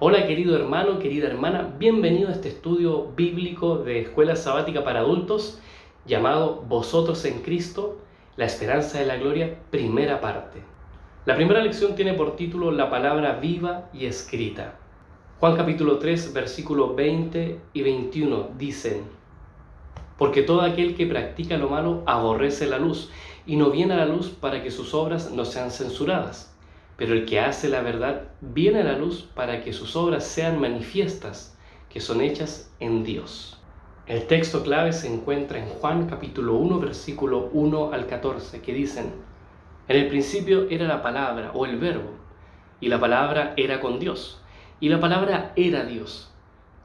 Hola querido hermano, querida hermana, bienvenido a este estudio bíblico de Escuela Sabática para Adultos llamado Vosotros en Cristo, la esperanza de la gloria, primera parte. La primera lección tiene por título La palabra viva y escrita. Juan capítulo 3, versículos 20 y 21 dicen: Porque todo aquel que practica lo malo aborrece la luz y no viene a la luz para que sus obras no sean censuradas. Pero el que hace la verdad viene a la luz para que sus obras sean manifiestas, que son hechas en Dios. El texto clave se encuentra en Juan capítulo 1, versículo 1 al 14, que dicen: En el principio era la palabra o el verbo, y la palabra era con Dios, y la palabra era Dios.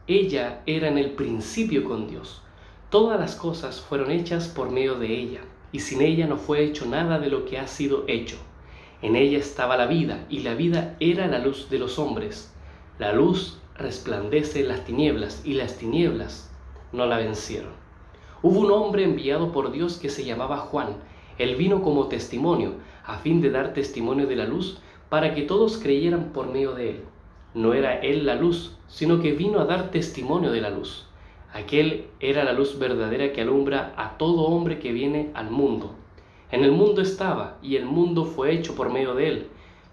Ella era en el principio con Dios. Todas las cosas fueron hechas por medio de ella, y sin ella no fue hecho nada de lo que ha sido hecho. En ella estaba la vida, y la vida era la luz de los hombres. La luz resplandece en las tinieblas, y las tinieblas no la vencieron. Hubo un hombre enviado por Dios que se llamaba Juan. Él vino como testimonio, a fin de dar testimonio de la luz, para que todos creyeran por medio de él. No era él la luz, sino que vino a dar testimonio de la luz. Aquel era la luz verdadera que alumbra a todo hombre que viene al mundo. En el mundo estaba, y el mundo fue hecho por medio de él,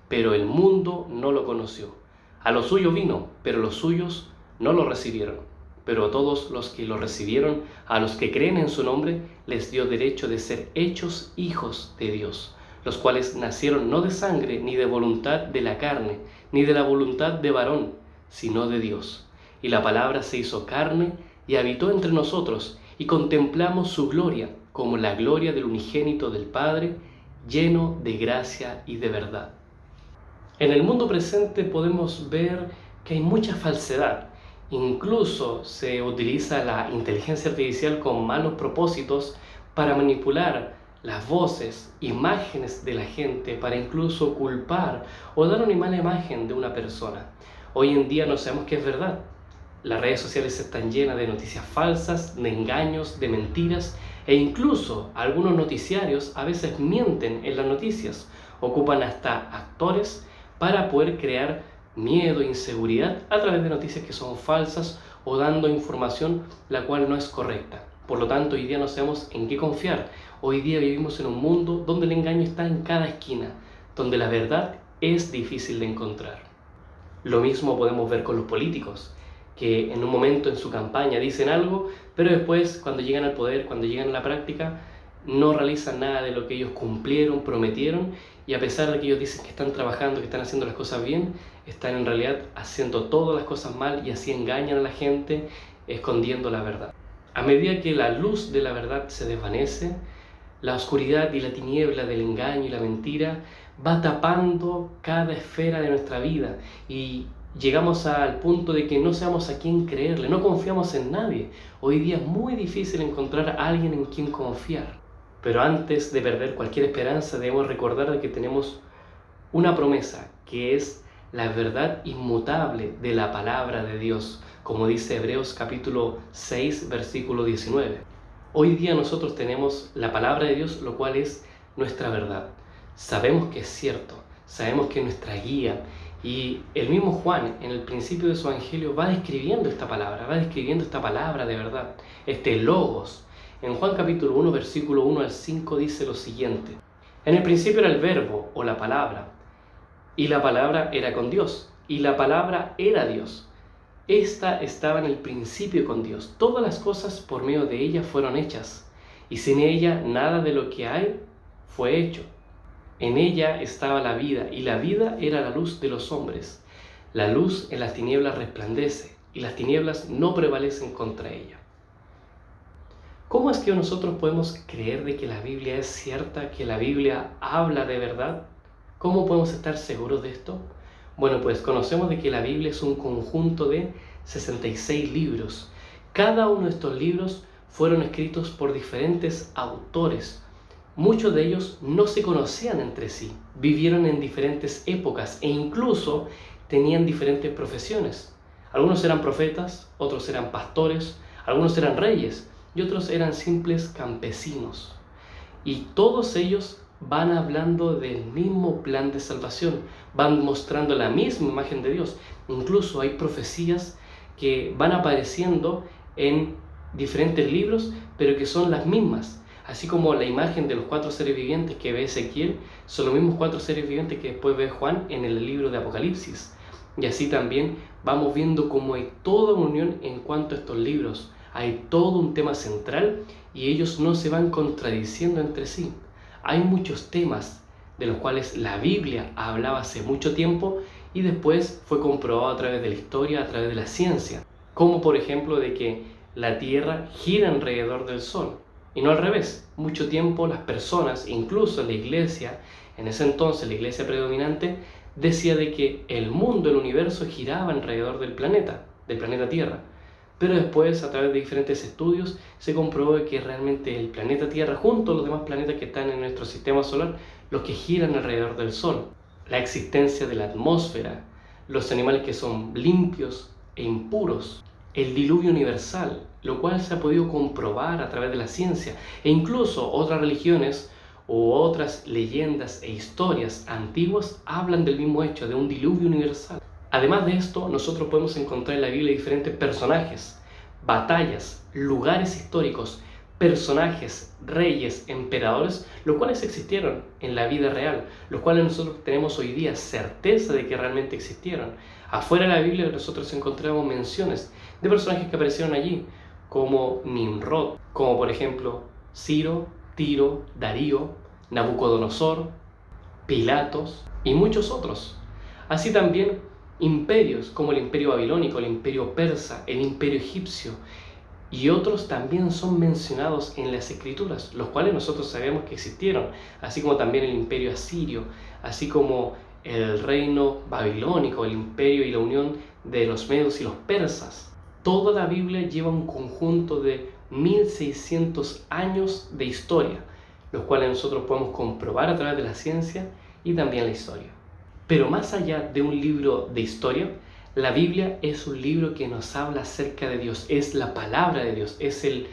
pero el mundo no lo conoció. A lo suyo vino, pero los suyos no lo recibieron. Pero a todos los que lo recibieron, a los que creen en su nombre, les dio derecho de ser hechos hijos de Dios, los cuales nacieron no de sangre, ni de voluntad de la carne, ni de la voluntad de varón, sino de Dios. Y la palabra se hizo carne y habitó entre nosotros, y contemplamos su gloria, como la gloria del unigénito del Padre, lleno de gracia y de verdad. En el mundo presente podemos ver que hay mucha falsedad. Incluso se utiliza la inteligencia artificial con malos propósitos para manipular las voces, imágenes de la gente, para incluso culpar o dar una mala imagen de una persona. Hoy en día no sabemos qué es verdad. Las redes sociales están llenas de noticias falsas, de engaños, de mentiras, e incluso algunos noticiarios a veces mienten en las noticias, ocupan hasta actores para poder crear miedo e inseguridad a través de noticias que son falsas o dando información la cual no es correcta. Por lo tanto, hoy día no sabemos en qué confiar. Hoy día vivimos en un mundo donde el engaño está en cada esquina, donde la verdad es difícil de encontrar. Lo mismo podemos ver con los políticos, que en un momento en su campaña dicen algo, pero después cuando llegan al poder, cuando llegan a la práctica, no realizan nada de lo que ellos cumplieron, prometieron, y a pesar de que ellos dicen que están trabajando, que están haciendo las cosas bien, están en realidad haciendo todas las cosas mal y así engañan a la gente, escondiendo la verdad. A medida que la luz de la verdad se desvanece, la oscuridad y la tiniebla del engaño y la mentira va tapando cada esfera de nuestra vida y llegamos al punto de que no sabemos a quién creerle, no confiamos en nadie. Hoy día es muy difícil encontrar a alguien en quien confiar. Pero antes de perder cualquier esperanza debemos recordar de que tenemos una promesa, que es la verdad inmutable de la palabra de Dios, como dice Hebreos capítulo 6, versículo 19. Hoy día nosotros tenemos la palabra de Dios, lo cual es nuestra verdad. Sabemos que es cierto, sabemos que es nuestra guía, y el mismo Juan en el principio de su evangelio va describiendo esta palabra de verdad, este logos. En Juan capítulo 1, versículo 1 al 5 dice lo siguiente: En el principio era el verbo o la palabra, y la palabra era con Dios, y la palabra era Dios. Esta estaba en el principio con Dios. Todas las cosas por medio de ella fueron hechas, y sin ella nada de lo que hay fue hecho. En ella estaba la vida, y la vida era la luz de los hombres. La luz en las tinieblas resplandece, y las tinieblas no prevalecen contra ella. ¿Cómo es que nosotros podemos creer de que la Biblia es cierta, que la Biblia habla de verdad? ¿Cómo podemos estar seguros de esto? Bueno, pues conocemos de que la Biblia es un conjunto de 66 libros. Cada uno de estos libros fueron escritos por diferentes autores. Muchos de ellos no se conocían entre sí, vivieron en diferentes épocas e incluso tenían diferentes profesiones. Algunos eran profetas, otros eran pastores, algunos eran reyes y otros eran simples campesinos. Y todos ellos van hablando del mismo plan de salvación, van mostrando la misma imagen de Dios. Incluso hay profecías que van apareciendo en diferentes libros, pero que son las mismas. Así como la imagen de los 4 seres vivientes que ve Ezequiel son los mismos 4 seres vivientes que después ve Juan en el libro de Apocalipsis. Y así también vamos viendo cómo hay toda una unión en cuanto a estos libros. Hay todo un tema central y ellos no se van contradiciendo entre sí. Hay muchos temas de los cuales la Biblia hablaba hace mucho tiempo y después fue comprobado a través de la historia, a través de la ciencia. Como por ejemplo de que la Tierra gira alrededor del Sol y no al revés. Mucho tiempo las personas, incluso la iglesia, en ese entonces la iglesia predominante, decía de que el mundo, el universo giraba alrededor del planeta Tierra. Pero después, a través de diferentes estudios, se comprobó que realmente el planeta Tierra, junto a los demás planetas que están en nuestro sistema solar, los que giran alrededor del Sol, la existencia de la atmósfera, los animales que son limpios e impuros, el diluvio universal, lo cual se ha podido comprobar a través de la ciencia, e incluso otras religiones u otras leyendas e historias antiguas hablan del mismo hecho, de un diluvio universal. Además de esto, nosotros podemos encontrar en la Biblia diferentes personajes, batallas, lugares históricos, personajes, reyes, emperadores, los cuales existieron en la vida real, los cuales nosotros tenemos hoy día certeza de que realmente existieron. Afuera de la Biblia nosotros encontramos menciones de personajes que aparecieron allí, como Nimrod, como por ejemplo Ciro, Tiro, Darío, Nabucodonosor, Pilatos y muchos otros. Así también imperios como el imperio babilónico, el imperio persa, el imperio egipcio y otros también son mencionados en las escrituras, los cuales nosotros sabemos que existieron, así como también el imperio asirio, así como el reino babilónico, el imperio y la unión de los medos y los persas. Toda la Biblia lleva un conjunto de 1600 años de historia, los cuales nosotros podemos comprobar a través de la ciencia y también la historia. Pero más allá de un libro de historia, la Biblia es un libro que nos habla acerca de Dios, es la palabra de Dios, es el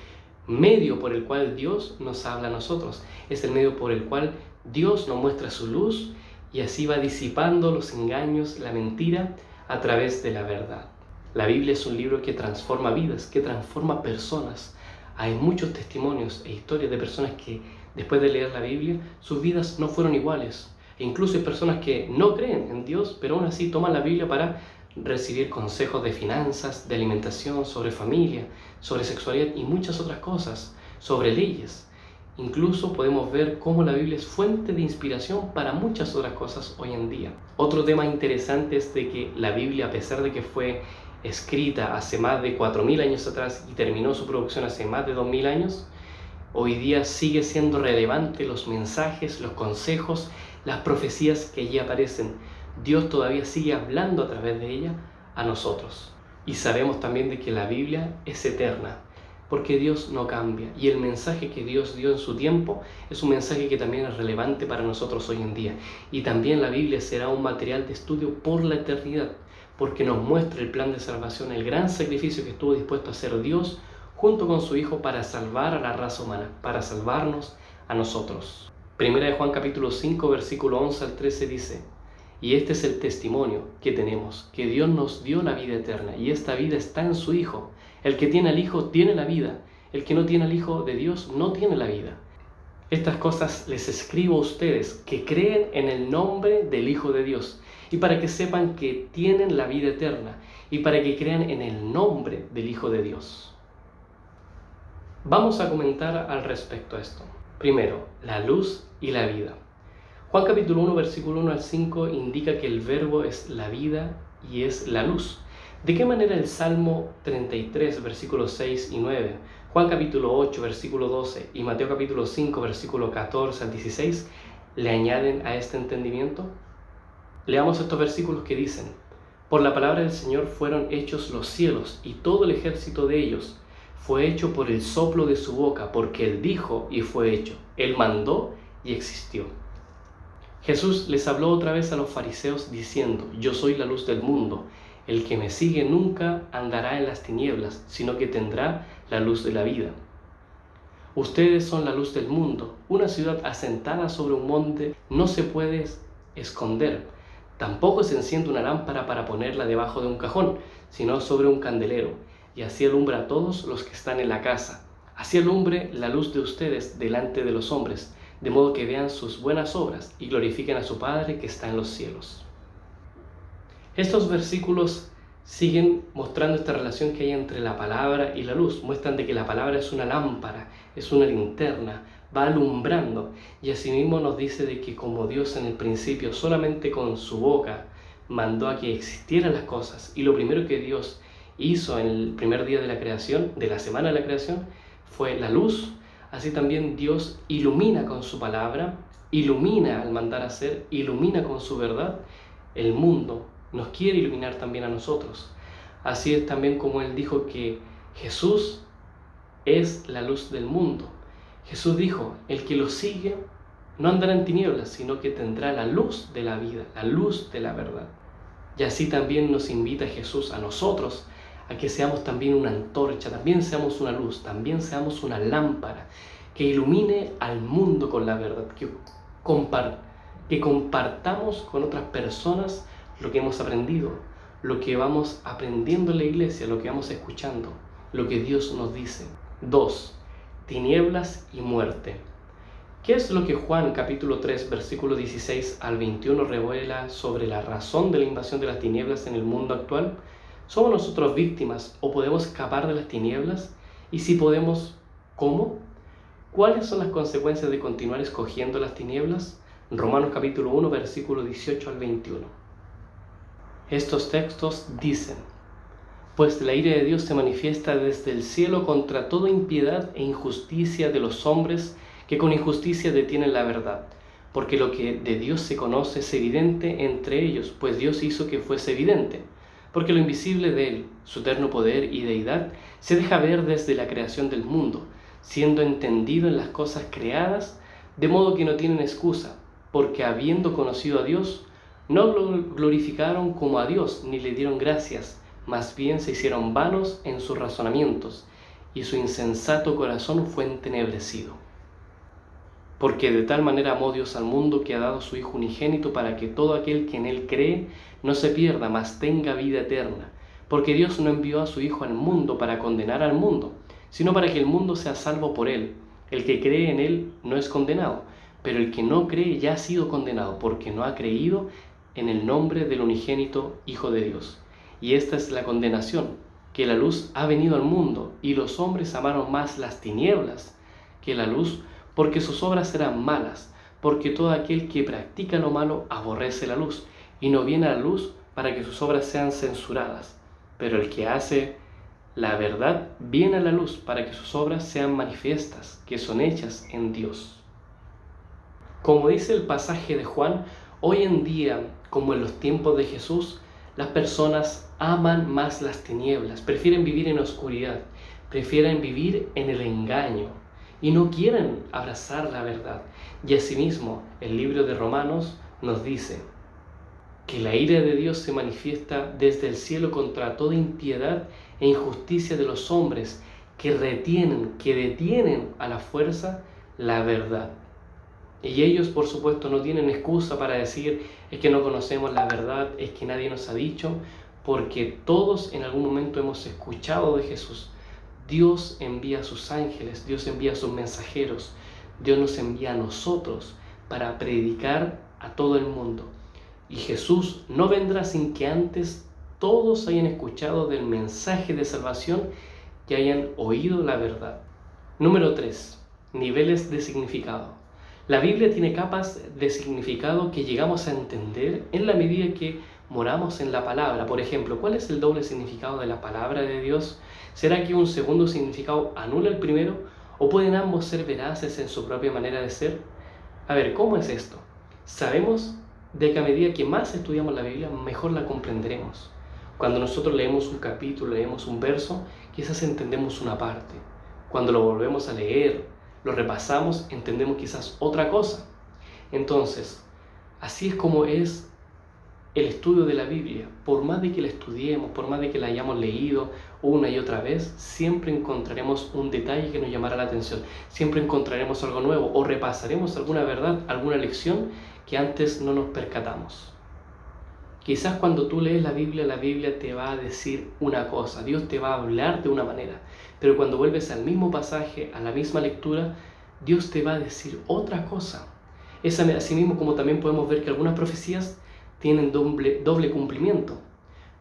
medio por el cual Dios nos habla a nosotros, es el medio por el cual Dios nos muestra su luz y así va disipando los engaños, la mentira a través de la verdad. La Biblia es un libro que transforma vidas, que transforma personas. Hay muchos testimonios e historias de personas que después de leer la Biblia, sus vidas no fueron iguales. E incluso hay personas que no creen en Dios, pero aún así toman la Biblia para recibir consejos de finanzas, de alimentación, sobre familia, sobre sexualidad y muchas otras cosas, sobre leyes. Incluso podemos ver cómo la Biblia es fuente de inspiración para muchas otras cosas hoy en día. Otro tema interesante es de que la Biblia, a pesar de que fue escrita hace más de 4000 años atrás y terminó su producción hace más de 2000 años, hoy día sigue siendo relevante los mensajes, los consejos, las profecías que allí aparecen. Dios todavía sigue hablando a través de ella a nosotros. Y sabemos también de que la Biblia es eterna, porque Dios no cambia. Y el mensaje que Dios dio en su tiempo es un mensaje que también es relevante para nosotros hoy en día. Y también la Biblia será un material de estudio por la eternidad, porque nos muestra el plan de salvación, el gran sacrificio que estuvo dispuesto a hacer Dios junto con su Hijo para salvar a la raza humana, para salvarnos a nosotros. Primera de Juan capítulo 5, versículo 11 al 13 dice: y este es el testimonio que tenemos, que Dios nos dio la vida eterna, y esta vida está en su Hijo. El que tiene al Hijo tiene la vida, el que no tiene al Hijo de Dios no tiene la vida. Estas cosas les escribo a ustedes que creen en el nombre del Hijo de Dios, y para que sepan que tienen la vida eterna, y para que crean en el nombre del Hijo de Dios. Vamos a comentar al respecto a esto. Primero, la luz y la vida. Juan capítulo 1, versículo 1 al 5 indica que el verbo es la vida y es la luz. ¿De qué manera el Salmo 33, versículos 6 y 9, Juan capítulo 8, versículo 12 y Mateo capítulo 5, versículo 14 al 16 le añaden a este entendimiento? Leamos estos versículos que dicen: por la palabra del Señor fueron hechos los cielos y todo el ejército de ellos fue hecho por el soplo de su boca, porque Él dijo y fue hecho. Él mandó y existió. Jesús les habló otra vez a los fariseos diciendo: yo soy la luz del mundo. El que me sigue nunca andará en las tinieblas, sino que tendrá la luz de la vida. Ustedes son la luz del mundo. Una ciudad asentada sobre un monte no se puede esconder. Tampoco se enciende una lámpara para ponerla debajo de un cajón, sino sobre un candelero, y así alumbra a todos los que están en la casa. Así alumbre la luz de ustedes delante de los hombres, de modo que vean sus buenas obras y glorifiquen a su Padre que está en los cielos. Estos versículos siguen mostrando esta relación que hay entre la palabra y la luz. Muestran de que la palabra es una lámpara, es una linterna, va alumbrando, y asimismo nos dice de que como Dios en el principio solamente con su boca mandó a que existieran las cosas, y lo primero que Dios hizo en el primer día de la creación, de la semana de la creación, fue la luz, así también Dios ilumina con su palabra, ilumina al mandar a hacer, ilumina con su verdad el mundo, nos quiere iluminar también a nosotros. Así es también como Él dijo que Jesús es la luz del mundo. Jesús dijo, el que lo sigue no andará en tinieblas, sino que tendrá la luz de la vida, la luz de la verdad. Y así también nos invita Jesús a nosotros a que seamos también una antorcha, también seamos una luz, también seamos una lámpara que ilumine al mundo con la verdad, que compartamos con otras personas lo que hemos aprendido, lo que vamos aprendiendo en la iglesia, lo que vamos escuchando, lo que Dios nos dice. 2. Tinieblas y muerte. ¿Qué es lo que Juan capítulo 3 versículo 16 al 21 revela sobre la razón de la invasión de las tinieblas en el mundo actual? ¿Somos nosotros víctimas o podemos escapar de las tinieblas? Y si podemos, ¿cómo? ¿Cuáles son las consecuencias de continuar escogiendo las tinieblas? Romanos capítulo 1 versículo 18 al 21. Estos textos dicen: pues la ira de Dios se manifiesta desde el cielo contra toda impiedad e injusticia de los hombres que con injusticia detienen la verdad, porque lo que de Dios se conoce es evidente entre ellos, pues Dios hizo que fuese evidente, porque lo invisible de Él, su eterno poder y deidad, se deja ver desde la creación del mundo, siendo entendido en las cosas creadas, de modo que no tienen excusa, porque habiendo conocido a Dios, no lo glorificaron como a Dios, ni le dieron gracias, más bien se hicieron vanos en sus razonamientos, y su insensato corazón fue entenebrecido. Porque de tal manera amó Dios al mundo que ha dado su Hijo unigénito para que todo aquel que en Él cree no se pierda, mas tenga vida eterna. Porque Dios no envió a su Hijo al mundo para condenar al mundo, sino para que el mundo sea salvo por Él. El que cree en Él no es condenado, pero el que no cree ya ha sido condenado, porque no ha creído en el nombre del unigénito Hijo de Dios. Y esta es la condenación, que la luz ha venido al mundo, y los hombres amaron más las tinieblas que la luz, porque sus obras eran malas, porque todo aquel que practica lo malo aborrece la luz, y no viene a la luz para que sus obras sean censuradas. Pero el que hace la verdad viene a la luz para que sus obras sean manifiestas, que son hechas en Dios. Como dice el pasaje de Juan, hoy en día, como en los tiempos de Jesús, las personas aman más las tinieblas, prefieren vivir en oscuridad, prefieren vivir en el engaño y no quieren abrazar la verdad. Y asimismo, el libro de Romanos nos dice que la ira de Dios se manifiesta desde el cielo contra toda impiedad e injusticia de los hombres que detienen a la fuerza la verdad. Y ellos, por supuesto, no tienen excusa para decir es que no conocemos la verdad, es que nadie nos ha dicho, porque todos en algún momento hemos escuchado de Jesús. Dios envía a sus ángeles, Dios envía a sus mensajeros, Dios nos envía a nosotros para predicar a todo el mundo. Y Jesús no vendrá sin que antes todos hayan escuchado del mensaje de salvación, que hayan oído la verdad. Número 3. Niveles de significado. La Biblia tiene capas de significado que llegamos a entender en la medida que moramos en la palabra. Por ejemplo, ¿cuál es el doble significado de la palabra de Dios? ¿Será que un segundo significado anula el primero? ¿O pueden ambos ser veraces en su propia manera de ser? A ver, ¿cómo es esto? Sabemos de que a medida que más estudiamos la Biblia, mejor la comprenderemos. Cuando nosotros leemos un capítulo, leemos un verso, quizás entendemos una parte. Cuando lo volvemos a leer, lo repasamos, entendemos quizás otra cosa. Entonces, así es como es el estudio de la Biblia. Por más de que la estudiemos, por más de que la hayamos leído una y otra vez, siempre encontraremos un detalle que nos llamará la atención. Siempre encontraremos algo nuevo o repasaremos alguna verdad, alguna lección que antes no nos percatamos. Quizás cuando tú lees la Biblia te va a decir una cosa, Dios te va a hablar de una manera, pero cuando vuelves al mismo pasaje, a la misma lectura, Dios te va a decir otra cosa. Es asimismo como también podemos ver que algunas profecías tienen doble cumplimiento.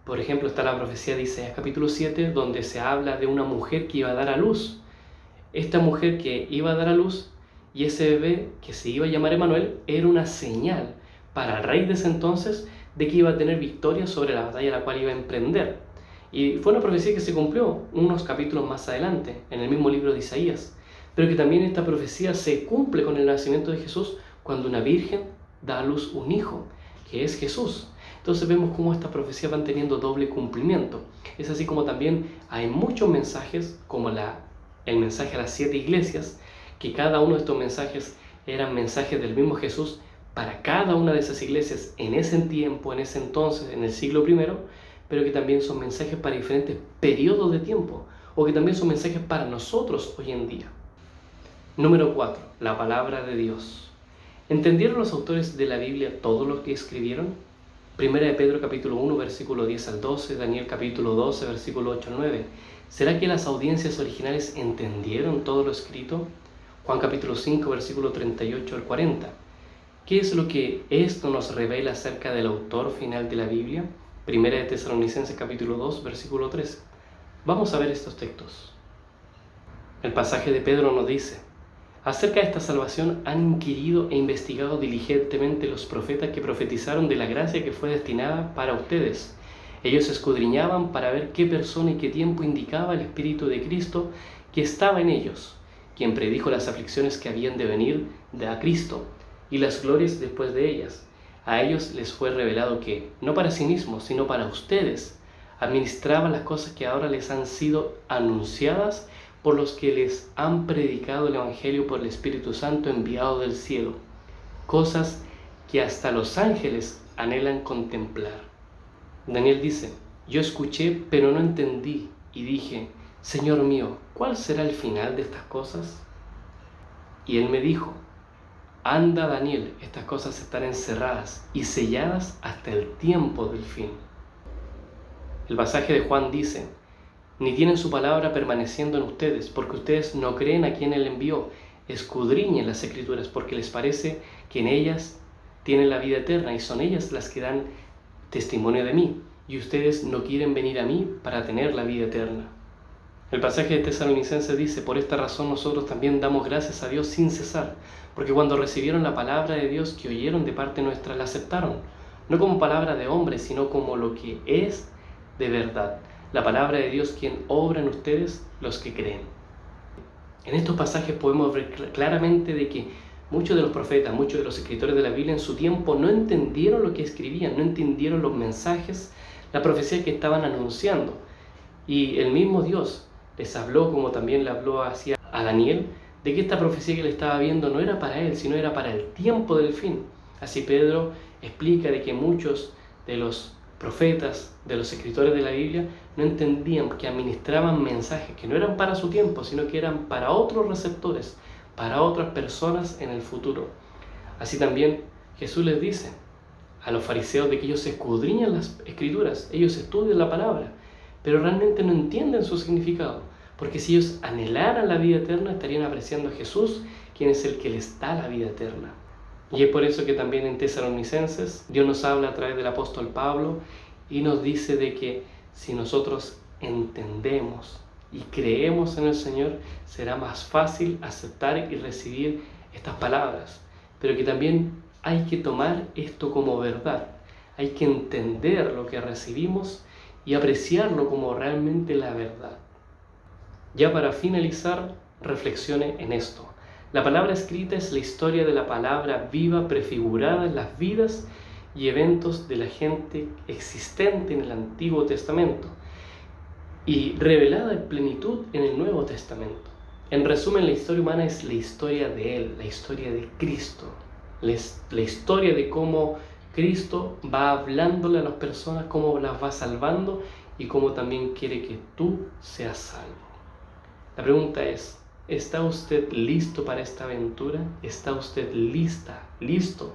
Por ejemplo, está la profecía de Isaías capítulo 7, donde se habla de una mujer que iba a dar a luz. Esta mujer que iba a dar a luz y ese bebé que se iba a llamar Emanuel era una señal para el rey de ese entonces de que iba a tener victoria sobre la batalla la cual iba a emprender. Y fue una profecía que se cumplió unos capítulos más adelante, en el mismo libro de Isaías. Pero que también esta profecía se cumple con el nacimiento de Jesús cuando una virgen da a luz un hijo, que es Jesús. Entonces vemos cómo estas profecías van teniendo doble cumplimiento. Es así como también hay muchos mensajes, como el mensaje a las 7 iglesias, que cada uno de estos mensajes eran mensajes del mismo Jesús para cada una de esas iglesias en ese tiempo, en ese entonces, en el siglo I, pero que también son mensajes para diferentes periodos de tiempo, o que también son mensajes para nosotros hoy en día. Número 4. La palabra de Dios. ¿Entendieron los autores de la Biblia todo lo que escribieron? Primera de Pedro capítulo 1, versículo 10 al 12, Daniel capítulo 12, versículo 8 al 9. ¿Será que las audiencias originales entendieron todo lo escrito? Juan capítulo 5, versículo 38 al 40. ¿Qué es lo que esto nos revela acerca del autor final de la Biblia? Primera de Tesalonicenses capítulo 2, versículo 3. Vamos a ver estos textos. El pasaje de Pedro nos dice: acerca de esta salvación han inquirido e investigado diligentemente los profetas que profetizaron de la gracia que fue destinada para ustedes. Ellos escudriñaban para ver qué persona y qué tiempo indicaba el Espíritu de Cristo que estaba en ellos, quien predijo las aflicciones que habían de venir a Cristo y las glorias después de ellas. A ellos les fue revelado que, no para sí mismos, sino para ustedes, administraban las cosas que ahora les han sido anunciadas por los que les han predicado el Evangelio por el Espíritu Santo enviado del cielo, cosas que hasta los ángeles anhelan contemplar. Daniel dice: yo escuché, pero no entendí, y dije: Señor mío, ¿cuál será el final de estas cosas? Y él me dijo: anda, Daniel, estas cosas están encerradas y selladas hasta el tiempo del fin. El pasaje de Juan dice: ni tienen su palabra permaneciendo en ustedes, porque ustedes no creen a quien él envió. Escudriñen las Escrituras, porque les parece que en ellas tienen la vida eterna, y son ellas las que dan testimonio de mí, y ustedes no quieren venir a mí para tener la vida eterna. El pasaje de Tesalonicenses dice: por esta razón nosotros también damos gracias a Dios sin cesar, porque cuando recibieron la palabra de Dios que oyeron de parte nuestra, la aceptaron, no como palabra de hombre, sino como lo que es de verdad, la palabra de Dios quien obra en ustedes los que creen. En estos pasajes podemos ver claramente de que muchos de los profetas, muchos de los escritores de la Biblia en su tiempo no entendieron lo que escribían, no entendieron los mensajes, la profecía que estaban anunciando. Y el mismo Dios les habló, como también le habló a Daniel, de que esta profecía que le estaba viendo no era para él, sino era para el tiempo del fin. Así Pedro explica de que muchos de los profetas, de los escritores de la Biblia, no entendían que administraban mensajes que no eran para su tiempo, sino que eran para otros receptores, para otras personas en el futuro. Así también Jesús les dice a los fariseos de que ellos escudriñan las Escrituras, ellos estudian la palabra, pero realmente no entienden su significado, porque si ellos anhelaran la vida eterna, estarían apreciando a Jesús, quien es el que les da la vida eterna. Y es por eso que también en Tesalonicenses Dios nos habla a través del apóstol Pablo y nos dice de que si nosotros entendemos y creemos en el Señor, será más fácil aceptar y recibir estas palabras. Pero que también hay que tomar esto como verdad. Hay que entender lo que recibimos y apreciarlo como realmente la verdad. Ya para finalizar, reflexione en esto. La palabra escrita es la historia de la palabra viva prefigurada en las vidas y eventos de la gente existente en el Antiguo Testamento y revelada en plenitud en el Nuevo Testamento. En resumen, la historia humana es la historia de Él, la historia de Cristo, la historia de cómo Cristo va hablándole a las personas, cómo las va salvando y cómo también quiere que tú seas salvo. La pregunta es: ¿está usted listo para esta aventura? ¿Está usted listo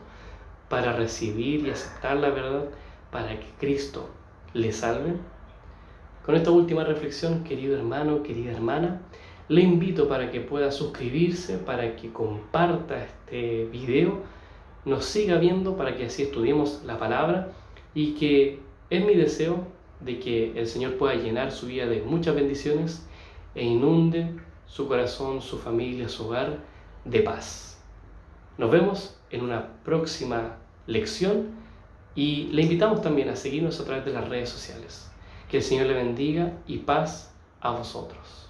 para recibir y aceptar la verdad? para que Cristo le salve? Con esta última reflexión, querido hermano, querida hermana, le invito para que pueda suscribirse, para que comparta este video, nos siga viendo para que así estudiemos la palabra, y que es mi deseo de que el Señor pueda llenar su vida de muchas bendiciones e inunde su corazón, su familia, su hogar de paz. Nos vemos en una próxima lección y le invitamos también a seguirnos a través de las redes sociales. Que el Señor le bendiga y paz a vosotros.